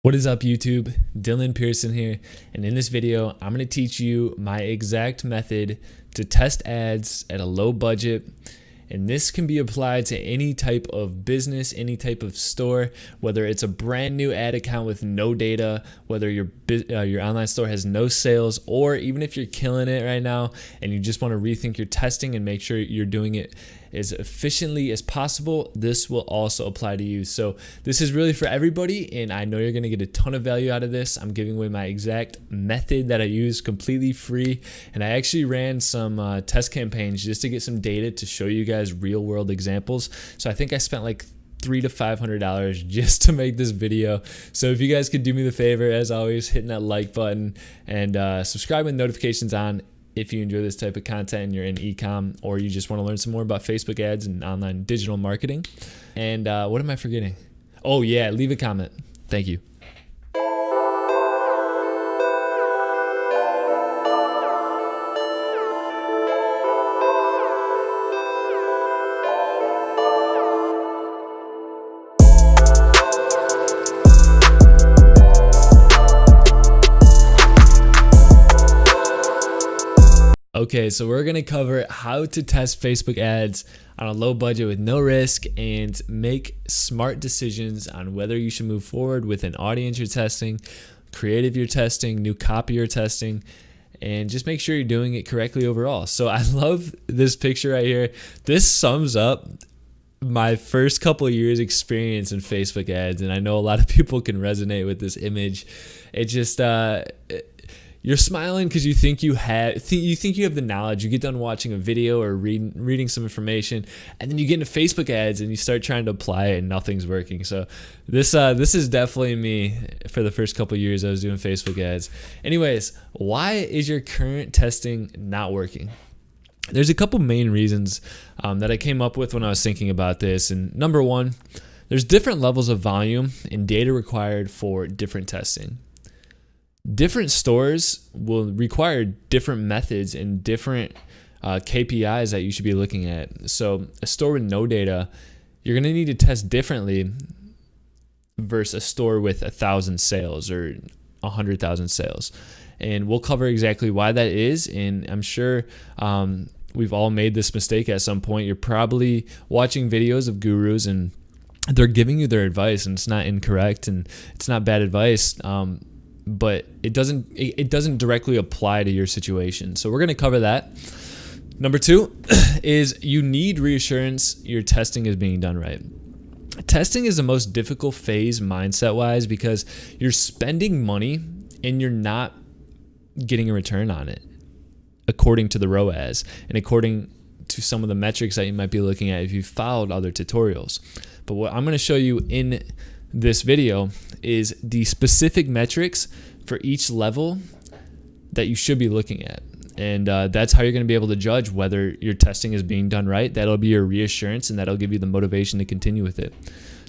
What is up, YouTube? Dylan Pearson here, and in this video, I'm going to teach you my exact method to test ads at a low budget. And this can be applied to any type of business, any type of store, whether it's a brand new ad account with no data, whether your online store has no sales, or even if you're killing it right now and you just want to rethink your testing and make sure you're doing it as efficiently as possible, this will also apply to you. So this is really for everybody, and I know you're going to get a ton of value out of this. I'm giving away my exact method that I use completely free, and I actually ran some test campaigns just to get some data to show you guys real world examples. So I think I spent like $300 to $500 just to make this video. So if you guys could do me the favor, as always, hitting that like button and subscribe with notifications on if you enjoy this type of content and you're in e-com, or you just want to learn some more about Facebook ads and online digital marketing. And what am I forgetting? Oh yeah, leave a comment. Thank you. Okay, so we're gonna cover how to test Facebook ads on a low budget with no risk and make smart decisions on whether you should move forward with an audience you're testing, creative you're testing, new copy you're testing, and just make sure you're doing it correctly overall. So I love this picture right here. This sums up my first couple of years experience in Facebook ads, and I know a lot of people can resonate with this image. It just you're smiling because you think you have the knowledge. You get done watching a video or reading some information, and then you get into Facebook ads and you start trying to apply it and nothing's working. So this is definitely me for the first couple of years I was doing Facebook ads. Anyways, why is your current testing not working? There's a couple main reasons that I came up with when I was thinking about this. And number one, there's different levels of volume and data required for different testing. Different stores will require different methods and different KPIs that you should be looking at. So a store with no data, you're going to need to test differently versus a store with 1,000 sales or 100,000 sales. And we'll cover exactly why that is. And I'm sure we've all made this mistake at some point. You're probably watching videos of gurus and they're giving you their advice, and it's not incorrect and it's not bad advice. But it doesn't directly apply to your situation. So we're going to cover that. Number two is you need reassurance your testing is being done right. Testing is the most difficult phase mindset-wise because you're spending money and you're not getting a return on it according to the ROAS and according to some of the metrics that you might be looking at if you followed other tutorials. But what I'm going to show you in this video is the specific metrics for each level that you should be looking at. And that's how you're going to be able to judge whether your testing is being done right. That'll be your reassurance, and that'll give you the motivation to continue with it.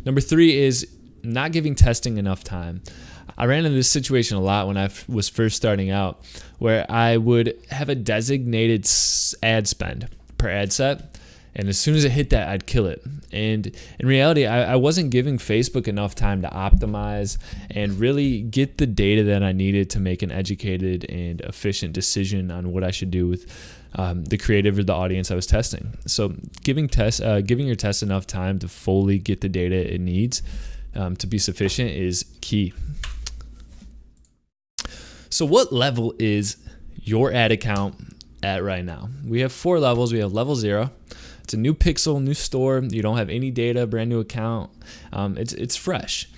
Number three is not giving testing enough time. I ran into this situation a lot when I was first starting out, where I would have a designated ad spend per ad set. And as soon as it hit that, I'd kill it. And in reality, I wasn't giving Facebook enough time to optimize and really get the data that I needed to make an educated and efficient decision on what I should do with the creative or the audience I was testing. So giving your test enough time to fully get the data it needs to be sufficient is key. So what level is your ad account at right now? We have 4 levels. We have level 0. It's a new pixel, new store. You don't have any data, brand new account. It's fresh.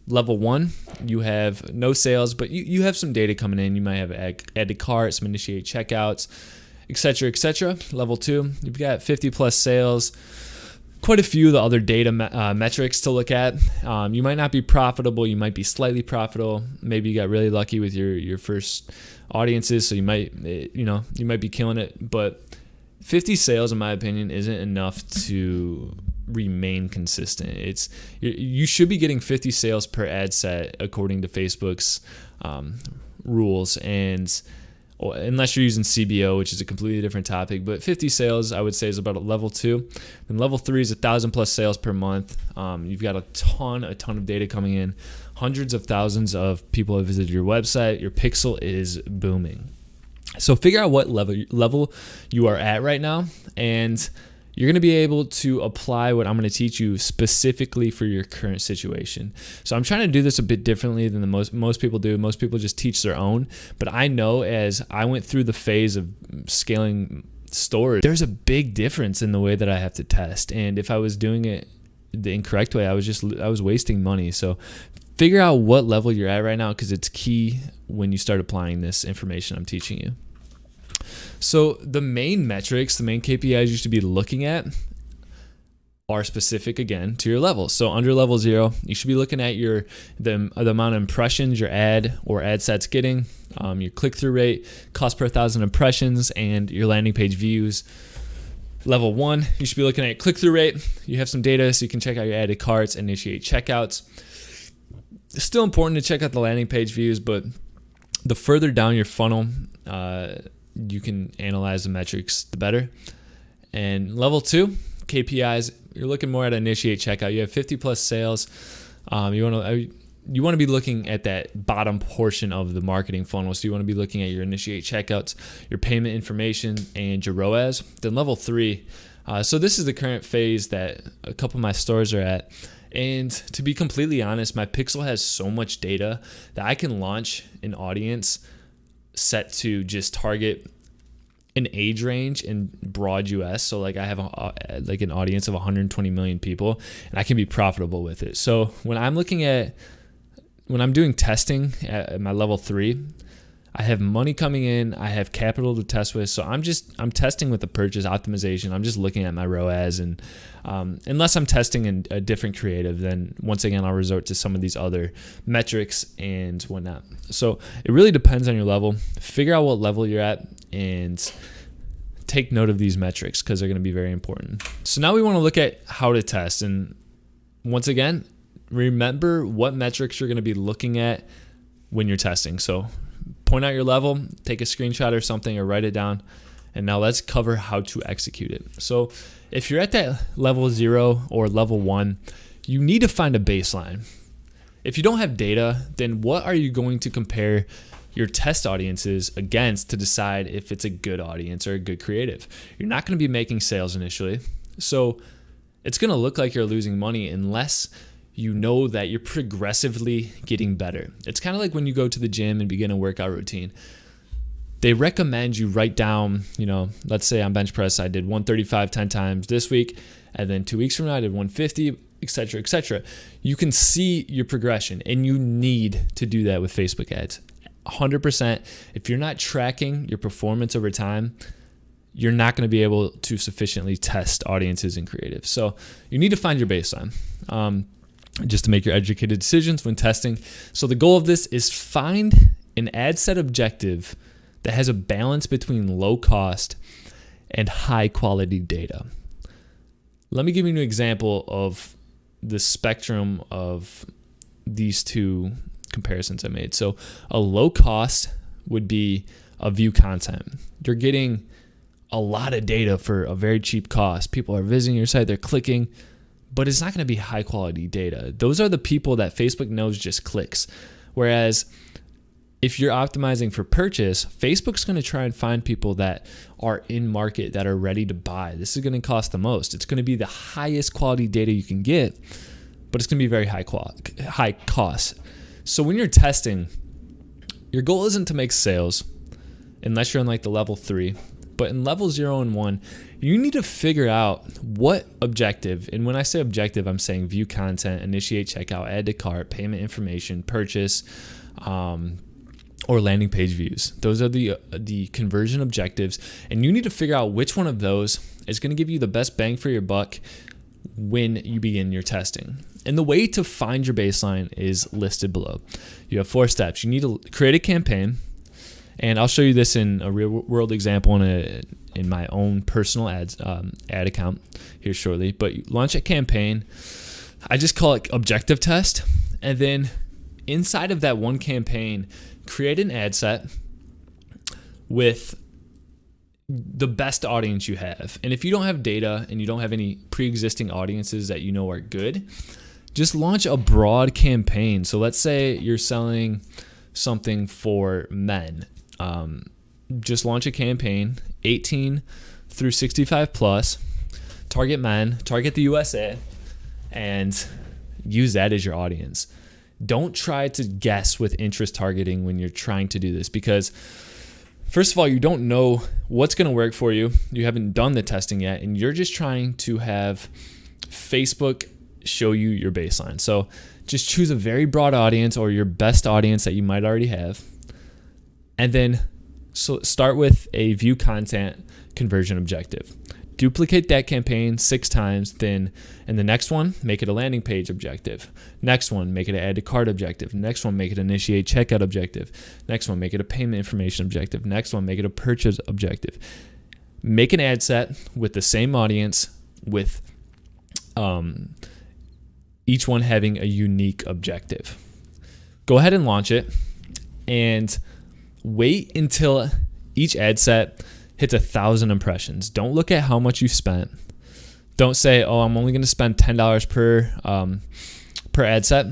Level 1, you have no sales, but you have some data coming in. You might have add to cart, some initiate checkouts, etc., etc. Level 2, you've got 50 plus sales. Quite a few of the other data metrics to look at. You might not be profitable. You might be slightly profitable. Maybe you got really lucky with your first audiences, so you might be killing it, but 50 sales, in my opinion, isn't enough to remain consistent. You should be getting 50 sales per ad set according to Facebook's rules, and or unless you're using CBO, which is a completely different topic. But 50 sales, I would say, is about a level 2. And level 3 is 1,000 plus sales per month. You've got a ton of data coming in. Hundreds of thousands of people have visited your website. Your pixel is booming. So figure out what level you are at right now, and you're going to be able to apply what I'm going to teach you specifically for your current situation. So I'm trying to do this a bit differently than the most people do. Most people just teach their own. But I know as I went through the phase of scaling stores, there's a big difference in the way that I have to test. And if I was doing it the incorrect way, I was wasting money. So figure out what level you're at right now, because it's key when you start applying this information I'm teaching you. So the main metrics, the main KPIs you should be looking at are specific, again, to your level. So under level 0, you should be looking at the amount of impressions your ad or ad set's getting, your click-through rate, cost per 1,000 impressions, and your landing page views. Level 1, you should be looking at your click-through rate. You have some data so you can check out your added carts, initiate checkouts. It's still important to check out the landing page views, but the further down your funnel, you can analyze the metrics, the better. And level 2, KPIs, you're looking more at initiate checkout. You have 50 plus sales. You want to be looking at that bottom portion of the marketing funnel. So you want to be looking at your initiate checkouts, your payment information, and your ROAS. Then level 3. So this is the current phase that a couple of my stores are at. And to be completely honest, my pixel has so much data that I can launch an audience set to just target an age range in broad US. So like I have an audience of 120 million people, and I can be profitable with it. So when I'm doing testing at my level 3, I have money coming in, I have capital to test with. So I'm testing with the purchase optimization. I'm just looking at my ROAS, and unless I'm testing in a different creative, then once again, I'll resort to some of these other metrics and whatnot. So it really depends on your level. Figure out what level you're at and take note of these metrics, because they're going to be very important. So now we want to look at how to test. And once again, remember what metrics you're going to be looking at when you're testing. So point out your level, take a screenshot or something, or write it down. And now let's cover how to execute it. So if you're at that level 0 or level 1, you need to find a baseline. If you don't have data, then what are you going to compare your test audiences against to decide if it's a good audience or a good creative? You're not going to be making sales initially. So it's going to look like you're losing money unless you know that you're progressively getting better. It's kind of like when you go to the gym and begin a workout routine. They recommend you write down, let's say on bench press, I did 135 10 times this week, and then 2 weeks from now, I did 150, et cetera, et cetera. You can see your progression, and you need to do that with Facebook ads. 100%. If you're not tracking your performance over time, you're not going to be able to sufficiently test audiences and creatives. So you need to find your baseline. Just to make your educated decisions when testing. So the goal of this is find an ad set objective that has a balance between low cost and high quality data. Let me give you an example of the spectrum of these two comparisons I made. So a low cost would be a view content. You're getting a lot of data for a very cheap cost. People are visiting your site, they're clicking, but it's not going to be high quality data. Those are the people that Facebook knows just clicks. Whereas if you're optimizing for purchase, Facebook's going to try and find people that are in market, that are ready to buy. This is going to cost the most. It's going to be the highest quality data you can get, but it's going to be very high cost. So when you're testing, your goal isn't to make sales unless you're in like the level 3. But in level 0 and 1, you need to figure out what objective, and when I say objective, I'm saying view content, initiate checkout, add to cart, payment information, purchase, or landing page views. Those are the conversion objectives, and you need to figure out which one of those is going to give you the best bang for your buck when you begin your testing. And the way to find your baseline is listed below. You have 4 steps. You need to create a campaign. And I'll show you this in a real world example in my own personal ad account here shortly. But launch a campaign. I just call it objective test. And then inside of that one campaign, create an ad set with the best audience you have. And if you don't have data and you don't have any pre-existing audiences that you know are good, just launch a broad campaign. So let's say you're selling something for men. Just launch a campaign, 18 through 65 plus, target men, target the USA, and use that as your audience. Don't try to guess with interest targeting when you're trying to do this, because first of all, you don't know what's going to work for you. You haven't done the testing yet, and you're just trying to have Facebook show you your baseline. So just choose a very broad audience or your best audience that you might already have. And then start with a view content conversion objective. Duplicate that campaign 6 times, then in the next one, make it a landing page objective. Next one, make it an add to cart objective. Next one, make it an initiate checkout objective. Next one, make it a payment information objective. Next one, make it a purchase objective. Make an ad set with the same audience, with each one having a unique objective. Go ahead and launch it, and wait until each ad set hits 1,000 impressions. Don't look at how much you spent. Don't say, oh, I'm only going to spend $10 per ad set.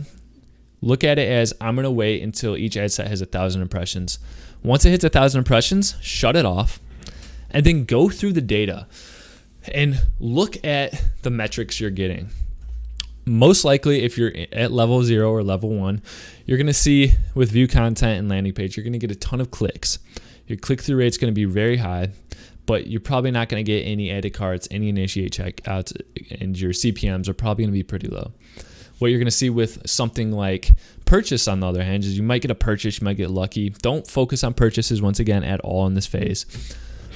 Look at it as, I'm going to wait until each ad set has 1,000 impressions. Once it hits 1,000 impressions, shut it off, and then go through the data and look at the metrics you're getting. Most likely, if you're at level 0 or level 1, you're going to see with view content and landing page, you're going to get a ton of clicks. Your click-through rate is going to be very high, but you're probably not going to get any add to carts, any initiate checkouts, and your CPMs are probably going to be pretty low. What you're going to see with something like purchase, on the other hand, is you might get a purchase, you might get lucky. Don't focus on purchases, once again, at all in this phase.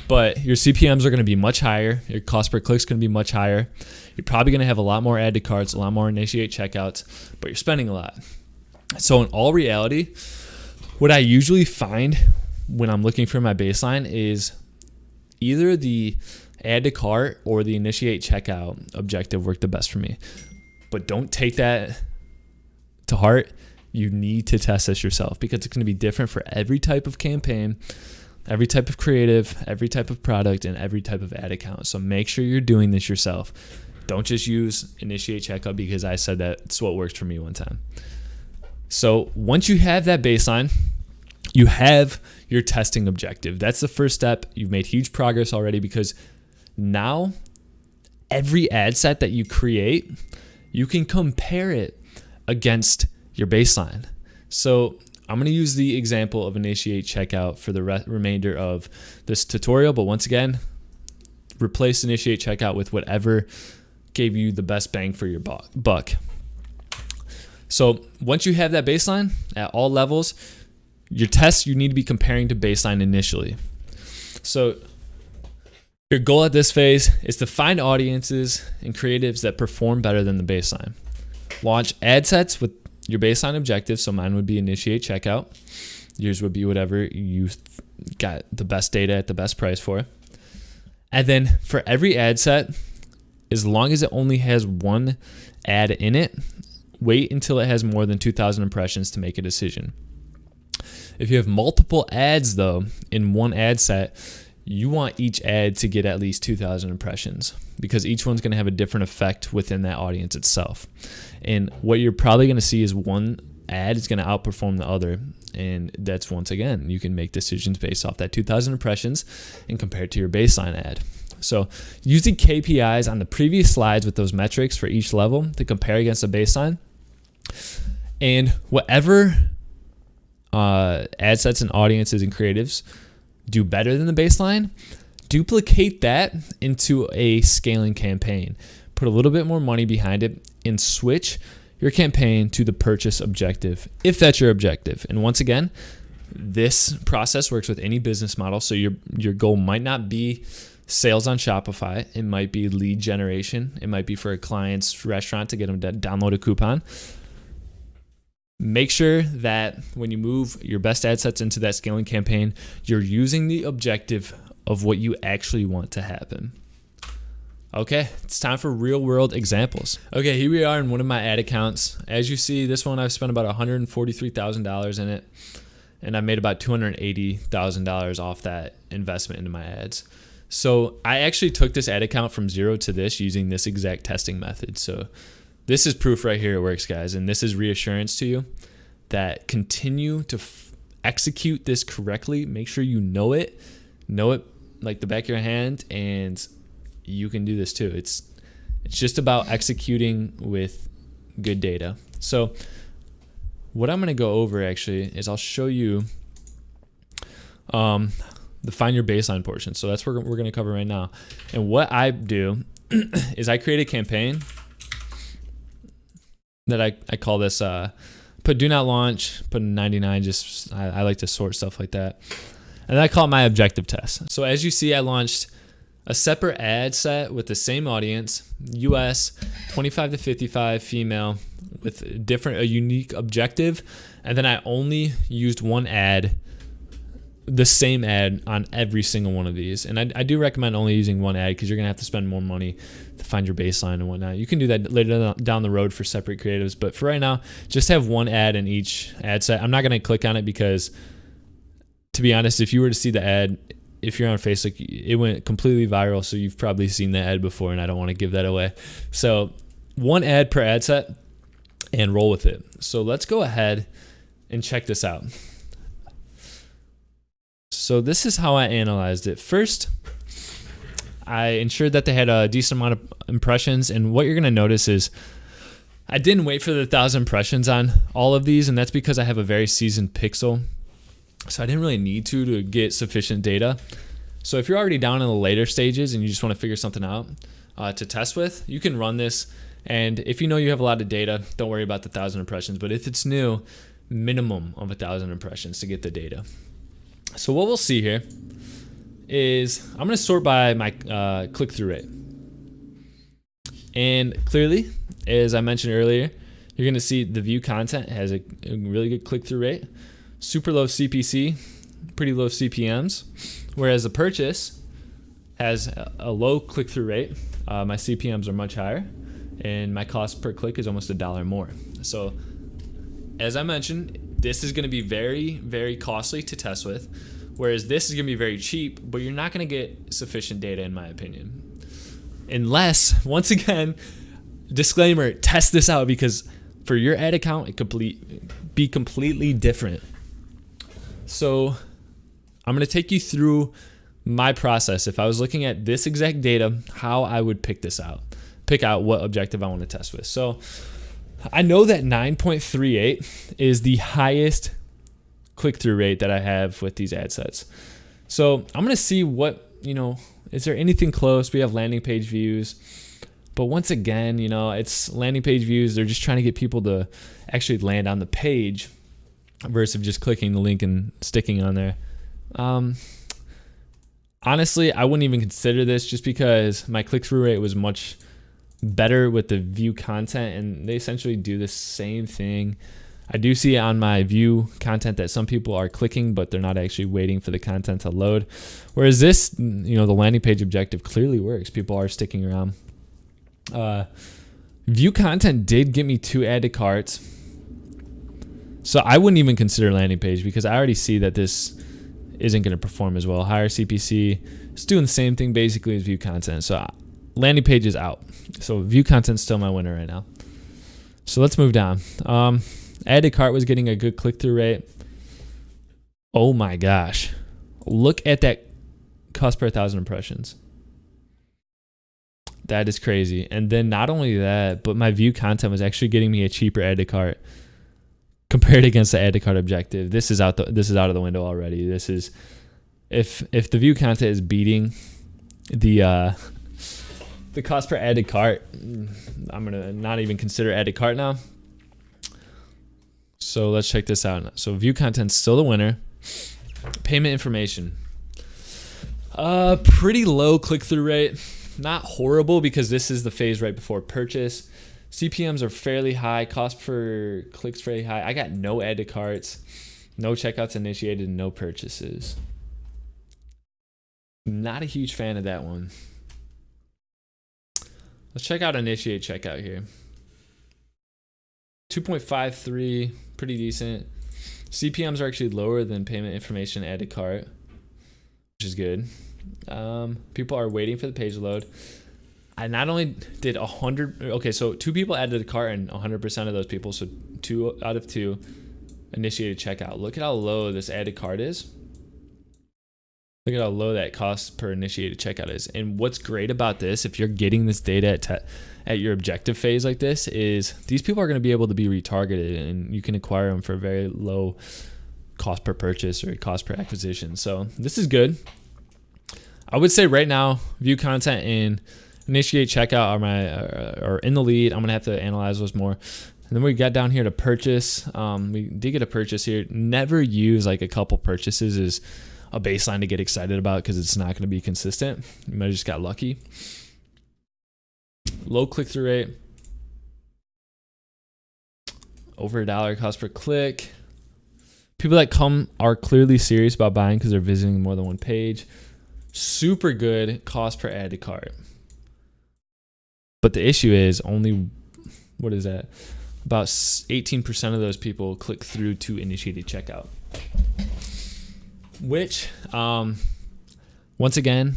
But your CPMs are going to be much higher. Your cost per click is going to be much higher. You're probably going to have a lot more add to carts, a lot more initiate checkouts, but you're spending a lot. So in all reality, what I usually find when I'm looking for my baseline is either the add to cart or the initiate checkout objective work the best for me. But don't take that to heart. You need to test this yourself, because it's going to be different for every type of campaign, every type of creative, every type of product, and every type of ad account. So make sure you're doing this yourself. Don't just use initiate checkout because I said that's what worked for me one time. So once you have that baseline, you have your testing objective. That's the first step. You've made huge progress already, because now every ad set that you create, you can compare it against your baseline. So I'm going to use the example of initiate checkout for the remainder of this tutorial. But once again, replace initiate checkout with whatever gave you the best bang for your buck. So once you have that baseline at all levels, your tests, you need to be comparing to baseline initially. So your goal at this phase is to find audiences and creatives that perform better than the baseline. Launch ad sets with your baseline objective. So mine would be initiate checkout. Yours would be whatever you got the best data at the best price for. And then for every ad set, as long as it only has one ad in it, wait until it has more than 2,000 impressions to make a decision. If you have multiple ads, though, in one ad set, you want each ad to get at least 2,000 impressions, because each one's going to have a different effect within that audience itself. And what you're probably going to see is one ad is going to outperform the other. And that's, once again, you can make decisions based off that 2,000 impressions and compare it to your baseline ad. So using KPIs on the previous slides with those metrics for each level to compare against the baseline, and whatever ad sets and audiences and creatives do better than the baseline, duplicate that into a scaling campaign. Put a little bit more money behind it and switch your campaign to the purchase objective, if that's your objective. And once again, this process works with any business model. So your goal might not be sales on Shopify. It might be lead generation. It might be for a client's restaurant to get them to download a coupon. Make sure that when you move your best ad sets into that scaling campaign, you're using the objective of what you actually want to happen. Okay, it's time for real world examples. Okay, here we are in one of my ad accounts. As you see, this one I've spent about $143,000 in it. and I made about $280,000 off that investment into my ads. So I actually took this ad account from zero to this using this exact testing method. So this is proof right here it works, guys. And this is reassurance to you that continue to execute this correctly. Make sure you know it like the back of your hand, and you can do this too. It's just about executing with good data. So what I'm going to go over actually is I'll show you the find your baseline portion. So that's what we're going to cover right now. And what I do is I create a campaign that I call this put do not launch, put 99. Just I like to sort stuff like that. And then I call it my objective test. So as you see, I launched a separate ad set with the same audience, US 25 to 55 female, with a unique objective. And then I only used one ad, the same ad on every single one of these. And I do recommend only using one ad because you're going to have to spend more money to find your baseline and whatnot. You can do that later down the road for separate creatives. But for right now, just have one ad in each ad set. I'm not going to click on it because, to be honest, if you were to see the ad, if you're on Facebook, it went completely viral. So you've probably seen the ad before, and I don't want to give that away. So one ad per ad set and roll with it. So let's go ahead and check this out. So this is how I analyzed it. First, I ensured that they had a decent amount of impressions. And what you're going to notice is I didn't wait for the 1,000 impressions on all of these. And that's because I have a very seasoned pixel. So I didn't really need to get sufficient data. So if you're already down in the later stages and you just want to figure something out to test with, you can run this. And if you know you have a lot of data, don't worry about the 1,000 impressions. But if it's new, minimum of 1,000 impressions to get the data. So what we'll see here is I'm going to sort by my click-through rate. And clearly, as I mentioned earlier, you're going to see the view content has a really good click-through rate, super low CPC, pretty low CPMs, whereas the purchase has a low click-through rate. My CPMs are much higher, and my cost per click is almost $1 more. So as I mentioned, this is going to be very, very costly to test with, whereas this is going to be very cheap, but you're not going to get sufficient data, in my opinion. Unless, once again, disclaimer, test this out, because for your ad account, it could be completely different. So I'm going to take you through my process. If I was looking at this exact data, how I would pick out what objective I want to test with. So I know that 9.38 is the highest click-through rate that I have with these ad sets. So I'm going to see what, is there anything close? We have landing page views. But once again, it's landing page views. They're just trying to get people to actually land on the page versus just clicking the link and sticking on there. Honestly, I wouldn't even consider this just because my click-through rate was much better with the view content, and they essentially do the same thing. I do see on my view content that some people are clicking, but they're not actually waiting for the content to load. Whereas this, the landing page objective clearly works. People are sticking around. View content did get me 2 add to carts. So I wouldn't even consider landing page because I already see that this isn't going to perform as well. Higher CPC. It's doing the same thing basically as view content. So landing page is out. So view content's still my winner right now. So let's move down. Add to cart was getting a good click-through rate. Oh my gosh. Look at that cost per 1,000 impressions. That is crazy. And then not only that, but my view content was actually getting me a cheaper add to cart compared against the add to cart objective. This is out of the window already. This is if the view content is beating the cost per add to cart, I'm gonna not even consider add to cart now. So let's check this out. So view content's still the winner. Payment information. Pretty low click-through rate. Not horrible because this is the phase right before purchase. CPMs are fairly high. Cost per click's very high. I got no add to carts, no checkouts initiated, no purchases. Not a huge fan of that one. Let's check out initiate checkout here. 2.53, pretty decent. CPMs are actually lower than payment information add to cart, which is good. People are waiting for the page load. I not only did 100, okay, so 2 people added to the cart and 100% of those people, so 2 out of 2 initiated checkout. Look at how low this added cart is. Look at how low that cost per initiated checkout is. And what's great about this, if you're getting this data at your objective phase like this, is these people are going to be able to be retargeted, and you can acquire them for very low cost per purchase or cost per acquisition. So this is good. I would say right now, view content and initiate checkout are in the lead. I'm going to have to analyze those more. And then we got down here to purchase. We did get a purchase here. Never use like a couple purchases as a baseline to get excited about, because it's not going to be consistent. You might have just got lucky. Low click-through rate. Over $1 cost per click. People that come are clearly serious about buying because they're visiting more than one page. Super good cost per add to cart. But the issue is only, what is that? About 18% of those people click through to initiated checkout. Which, once again,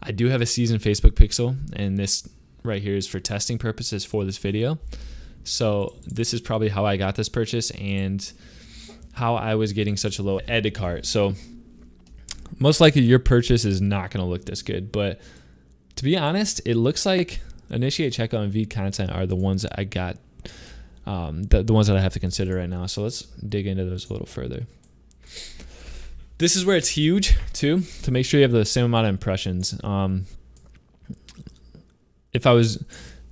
I do have a seasoned Facebook pixel, and this right here is for testing purposes for this video. So this is probably how I got this purchase and how I was getting such a low add to cart. So most likely your purchase is not going to look this good, but to be honest, it looks like initiate checkout and view content are the ones that I got, the ones that I have to consider right now. So let's dig into those a little further. This is where it's huge too, to make sure you have the same amount of impressions. If I was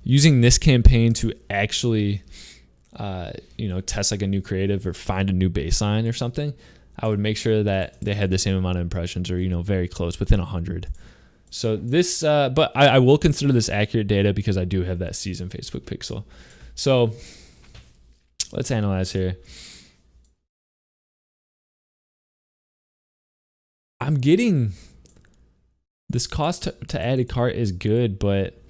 using this campaign to actually, test like a new creative or find a new baseline or something, I would make sure that they had the same amount of impressions, or, very close, within 100. So this, but I will consider this accurate data because I do have that seasoned Facebook pixel. So let's analyze here. I'm getting this cost to add a cart is good, but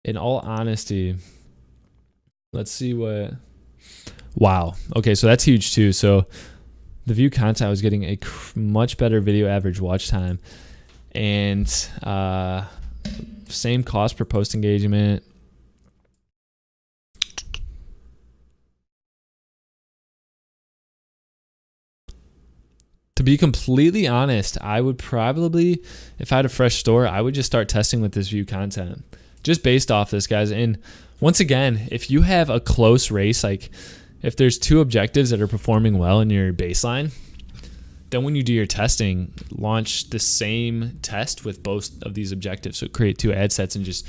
in all honesty, let's see what, wow. Okay, so that's huge too. So the view content, I was getting a much better video average watch time, and same cost per post engagement. To be completely honest, I would probably, if I had a fresh store, I would just start testing with this view content, just based off this, guys. And once again, if you have a close race, like if there's 2 objectives that are performing well in your baseline, then when you do your testing, launch the same test with both of these objectives. So create 2 ad sets and just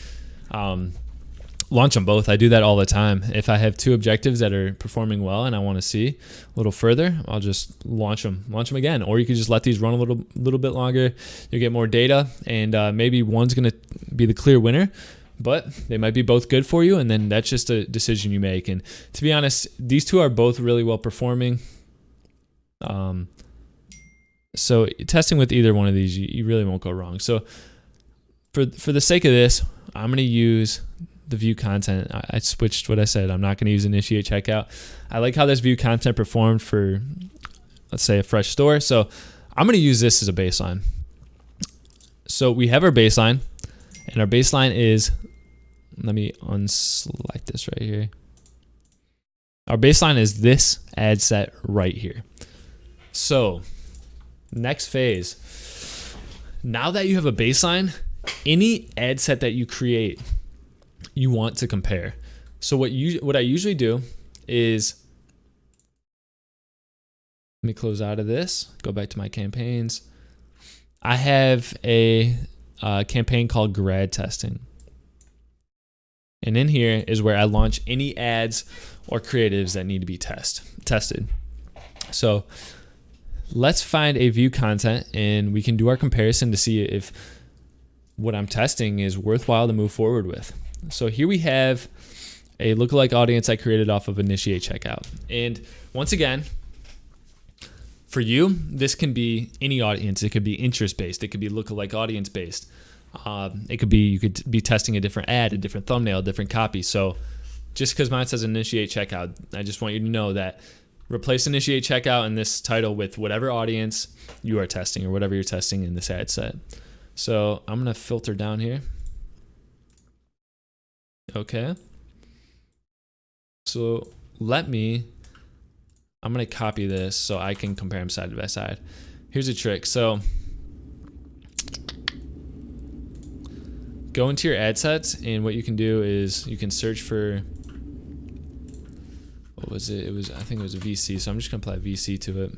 launch them both. I do that all the time. If I have 2 objectives that are performing well and I want to see a little further, I'll just launch them again. Or you could just let these run a little bit longer. You get more data, and maybe one's going to be the clear winner, but they might be both good for you. And then that's just a decision you make. And to be honest, these 2 are both really well performing. So testing with either one of these, you really won't go wrong. So for the sake of this, I'm going to use the view content. I switched what I said. I'm not going to use initiate checkout. I like how this view content performed for, let's say, a fresh store. So I'm going to use this as a baseline. So we have our baseline, and our baseline is, let me unselect this right here. Our baseline is this ad set right here. So next phase, now that you have a baseline, any ad set that you create, you want to compare. So what I usually do is, let me close out of this, go back to my campaigns. I have a campaign called grad testing. And in here is where I launch any ads or creatives that need to be tested. So let's find a view content, and we can do our comparison to see if what I'm testing is worthwhile to move forward with. So here we have a lookalike audience I created off of initiate checkout. And once again, for you, this can be any audience. It could be interest-based. It could be lookalike audience-based. It could be, you could be testing a different ad, a different thumbnail, different copy. So just because mine says initiate checkout, I just want you to know that replace initiate checkout in this title with whatever audience you are testing or whatever you're testing in this ad set. So I'm going to filter down here. Okay. So I'm going to copy this so I can compare them side by side. Here's a trick. So go into your ad sets, and what you can do is you can search for, what was it? I think it was a VC. So I'm just going to apply VC to it.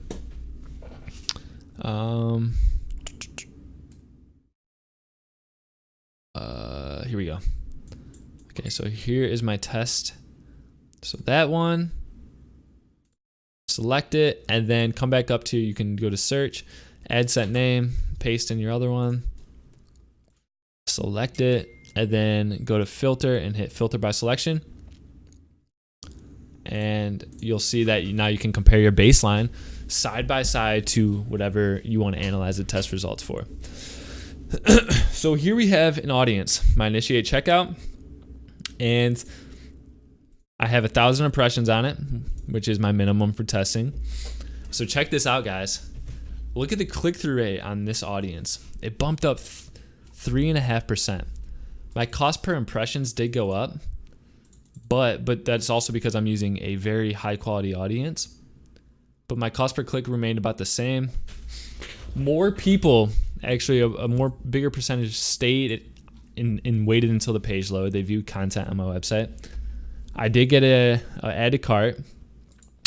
Here we go. Okay, so here is my test. So that one, select it, and then come back up to, you can go to search, ad set name, paste in your other one, select it, and then go to filter and hit filter by selection. And you'll see that now you can compare your baseline side by side to whatever you want to analyze the test results for. So here we have an audience, my initiate checkout, and I have 1,000 impressions on it, which is my minimum for testing. So check this out, guys. Look at the click-through rate on this audience. It bumped up 3.5%. My cost per impressions did go up, but that's also because I'm using a very high-quality audience. But my cost per click remained about the same. More people, actually a more bigger percentage, stayed and waited until the page loaded. They viewed content on my website. I did get a add to cart.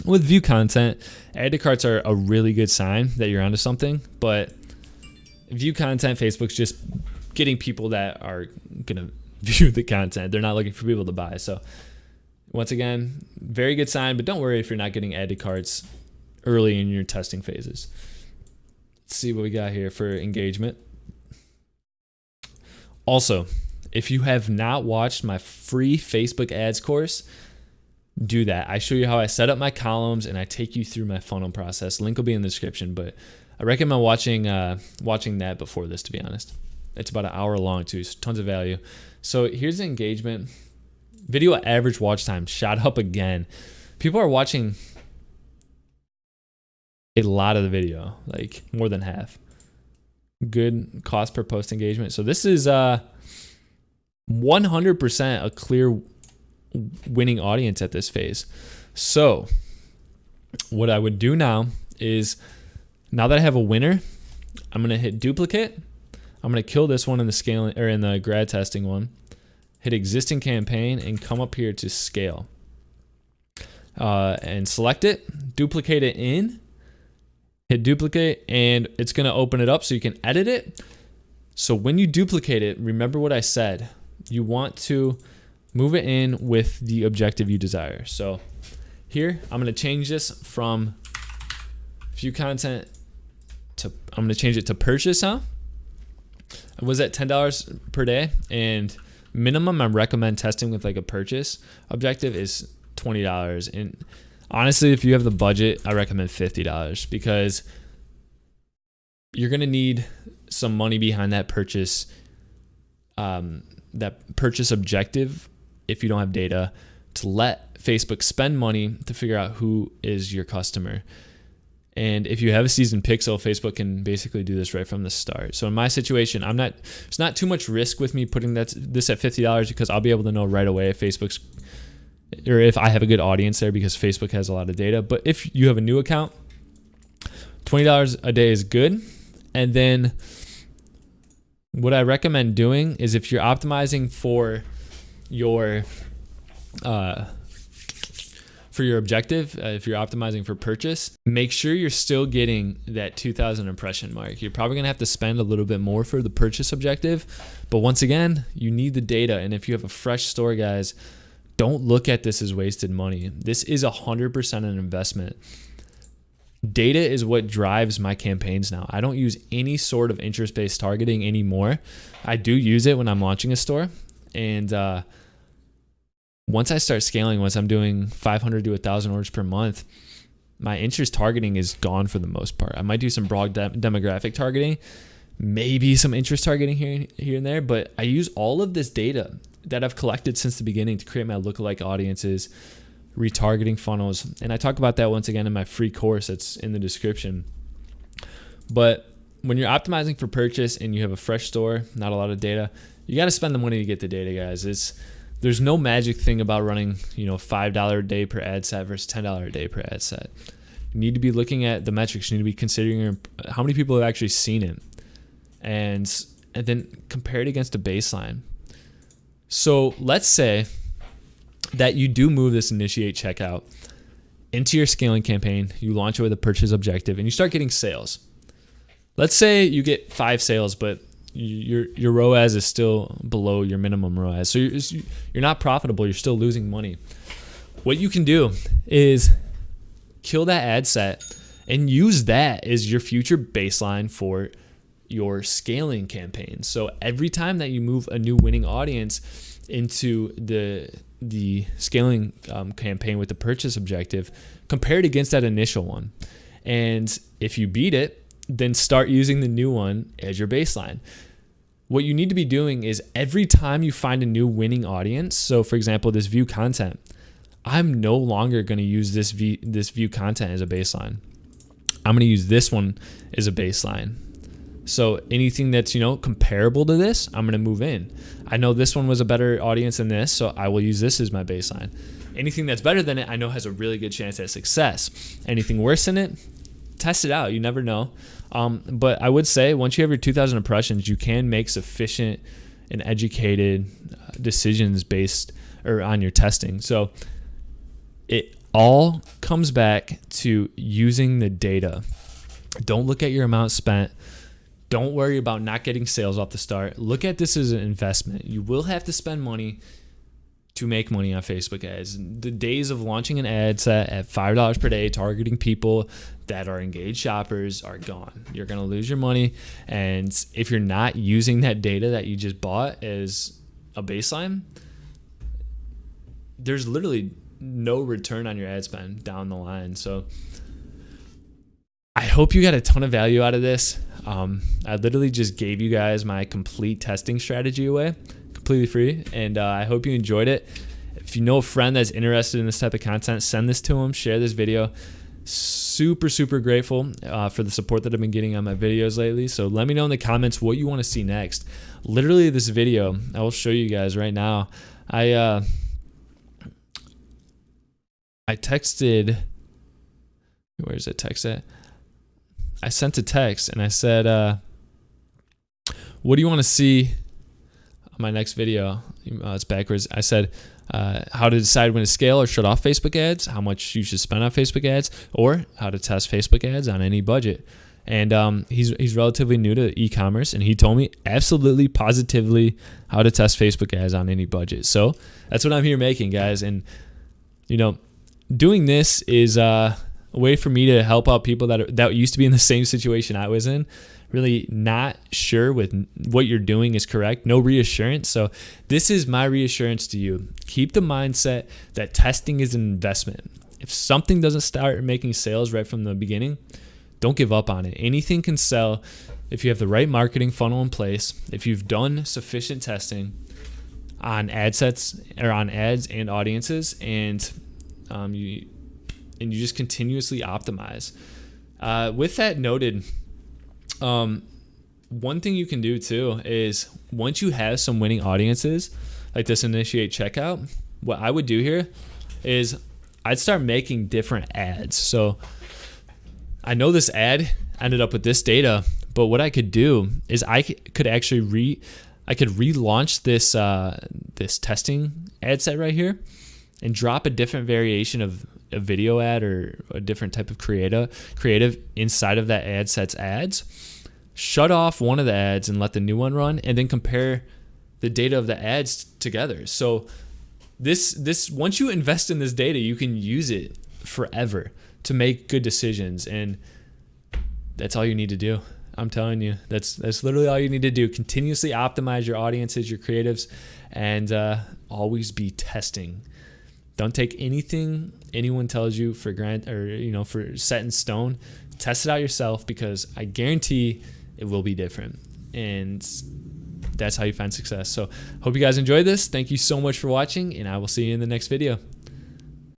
With view content, add to carts are a really good sign that you're onto something, but view content, Facebook's just getting people that are gonna view the content. They're not looking for people to buy. So once again, very good sign, but don't worry if you're not getting add to carts early in your testing phases. Let's see what we got here for engagement. Also, if you have not watched my free Facebook ads course, do that. I show you how I set up my columns and I take you through my funnel process. Link will be in the description, but I recommend watching that before this, to be honest. It's about an hour long too, so tons of value. So here's the engagement. Video average watch time shot up again. People are watching a lot of the video, like more than half. Good cost per post engagement. So this is 100% a clear winning audience at this phase. So what I would do now is, now that I have a winner, I'm going to hit duplicate. I'm going to kill this one in the scaling or in the grad testing one. Hit existing campaign and come up here to scale. And select it, duplicate it in, hit duplicate, and it's going to open it up so you can edit it. So when you duplicate it, remember what I said. You want to move it in with the objective you desire. So here, I'm going to change this from view content to, I'm going to change it to purchase, huh? It was at $10 per day, and minimum I recommend testing with like a purchase objective is $20. And honestly, if you have the budget, I recommend $50 because you're going to need some money behind that purchase objective if you don't have data to let Facebook spend money to figure out who is your customer. And if you have a seasoned pixel, Facebook can basically do this right from the start. So in my situation, there's not too much risk with me putting this at $50 because I'll be able to know right away if if I have a good audience there because Facebook has a lot of data. But if you have a new account, $20 a day is good. And then what I recommend doing is if you're optimizing for your objective, if you're optimizing for purchase, make sure you're still getting that 2,000 impression mark. You're probably going to have to spend a little bit more for the purchase objective. But once again, you need the data. And if you have a fresh store, guys, don't look at this as wasted money. This is 100% an investment. Data is what drives my campaigns now. I don't use any sort of interest-based targeting anymore. I do use it when I'm launching a store. And once I start scaling, once I'm doing 500 to 1,000 orders per month, my interest targeting is gone for the most part. I might do some broad demographic targeting, maybe some interest targeting here and there, but I use all of this data that I've collected since the beginning to create my lookalike audiences, retargeting funnels. And I talk about that once again in my free course that's in the description. But when you're optimizing for purchase and you have a fresh store, not a lot of data, you got to spend the money to get the data, guys. There's no magic thing about running, $5 a day per ad set versus $10 a day per ad set. You need to be looking at the metrics. You need to be considering how many people have actually seen it, and then compare it against a baseline. So let's say that you do move this initiate checkout into your scaling campaign. You launch it with a purchase objective and you start getting sales. Let's say you get 5 sales, but your ROAS is still below your minimum ROAS. So you're not profitable. You're still losing money. What you can do is kill that ad set and use that as your future baseline for your scaling campaign. So every time that you move a new winning audience into the scaling campaign with the purchase objective, compare it against that initial one. And if you beat it, then start using the new one as your baseline. What you need to be doing is every time you find a new winning audience, so for example, this view content, I'm no longer going to use this view content as a baseline. I'm going to use this one as a baseline. So anything that's, comparable to this, I'm going to move in. I know this one was a better audience than this, so I will use this as my baseline. Anything that's better than it, I know has a really good chance at success. Anything worse than it, test it out. You never know. But I would say once you have your 2,000 impressions, you can make sufficient and educated decisions based or on your testing. So it all comes back to using the data. Don't look at your amount spent. Don't worry about not getting sales off the start. Look at this as an investment. You will have to spend money to make money on Facebook ads. The days of launching an ad set at $5 per day, targeting people that are engaged shoppers, are gone. You're going to lose your money. And if you're not using that data that you just bought as a baseline, there's literally no return on your ad spend down the line. So I hope you got a ton of value out of this. I literally just gave you guys my complete testing strategy away, completely free, and I hope you enjoyed it. If you know a friend that's interested in this type of content, send this to them, share this video. Super, super grateful for the support that I've been getting on my videos lately. So let me know in the comments what you want to see next. Literally this video, I will show you guys right now. I texted, where's that text at? I sent a text and I said, what do you want to see on my next video? It's backwards. I said, how to decide when to scale or shut off Facebook ads, how much you should spend on Facebook ads, or how to test Facebook ads on any budget. And he's relatively new to e-commerce, and he told me absolutely, positively how to test Facebook ads on any budget. So that's what I'm here making, guys. And, doing this is a way for me to help out people that used to be in the same situation I was in, really not sure with what you're doing is correct, no reassurance. So this is my reassurance to you. Keep the mindset that testing is an investment. If something doesn't start making sales right from the beginning, don't give up on it. Anything can sell if you have the right marketing funnel in place, if you've done sufficient testing on ad sets or on ads and audiences, and you just continuously optimize. With that noted, one thing you can do too is once you have some winning audiences, like this initiate checkout, what I would do here is I'd start making different ads. So I know this ad ended up with this data, but what I could do is I could actually relaunch this testing ad set right here and drop a different variation of a video ad or a different type of creative inside of that ad set's ads. Shut off one of the ads and let the new one run, and then compare the data of the ads together. So this once you invest in this data, you can use it forever to make good decisions, and that's all you need to do. I'm telling you, that's literally all you need to do. Continuously optimize your audiences, your creatives, and always be testing. Don't take anything anyone tells you for granted or for set in stone. Test it out yourself, because I guarantee it will be different. And That's how you find success. So hope you guys enjoyed this. Thank you so much for watching, and I will see you in the next video.